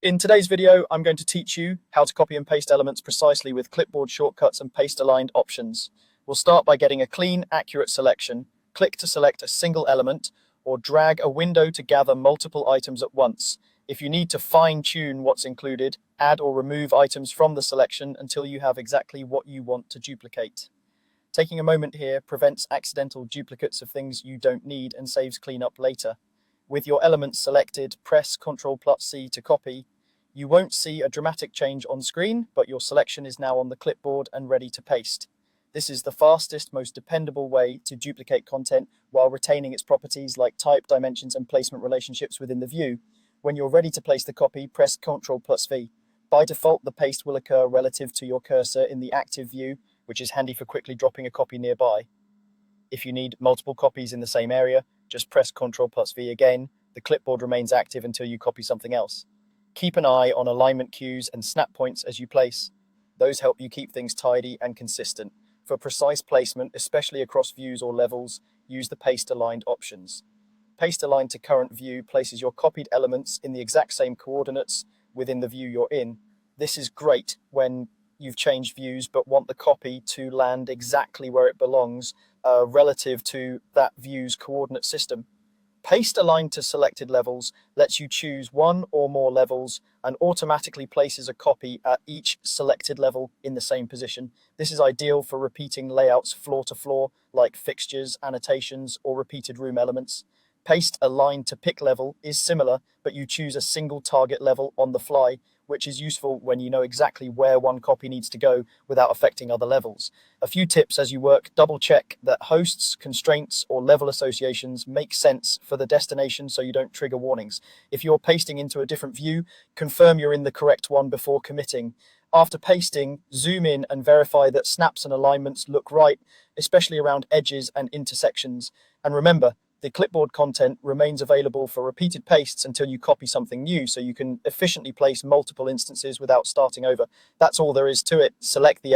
In today's video, I'm going to teach you how to copy and paste elements precisely with clipboard shortcuts and paste-aligned options. We'll start by getting a clean, accurate selection. Click to select a single element, or drag a window to gather multiple items at once. If you need to fine-tune what's included, add or remove items from the selection until you have exactly what you want to duplicate. Taking a moment here prevents accidental duplicates of things you don't need and saves cleanup later. With your elements selected, press Ctrl+C to copy. You won't see a dramatic change on screen, but your selection is now on the clipboard and ready to paste. This is the fastest, most dependable way to duplicate content while retaining its properties like type, dimensions, and placement relationships within the view. When you're ready to place the copy, press Ctrl+V. By default, the paste will occur relative to your cursor in the active view, which is handy for quickly dropping a copy nearby. If you need multiple copies in the same area, just press Ctrl+V again. The clipboard remains active until you copy something else. Keep an eye on alignment cues and snap points as you place. Those help you keep things tidy and consistent. For precise placement, especially across views or levels, use the paste-aligned options. Paste-aligned to current view places your copied elements in the exact same coordinates within the view you're in. This is great when you've changed views but want the copy to land exactly where it belongs relative to that view's coordinate system. Paste aligned to selected levels lets you choose one or more levels and automatically places a copy at each selected level in the same position. This is ideal for repeating layouts floor to floor, like fixtures, annotations, or repeated room elements. Paste aligned to pick level is similar, but you choose a single target level on the fly, which is useful when you know exactly where one copy needs to go without affecting other levels. A few tips as you work: double check that hosts, constraints, or level associations make sense for the destination so you don't trigger warnings. If you're pasting into a different view, confirm you're in the correct one before committing. After pasting, zoom in and verify that snaps and alignments look right, especially around edges and intersections. And remember, the clipboard content remains available for repeated pastes until you copy something new, so you can efficiently place multiple instances without starting over. That's all there is to it. Select the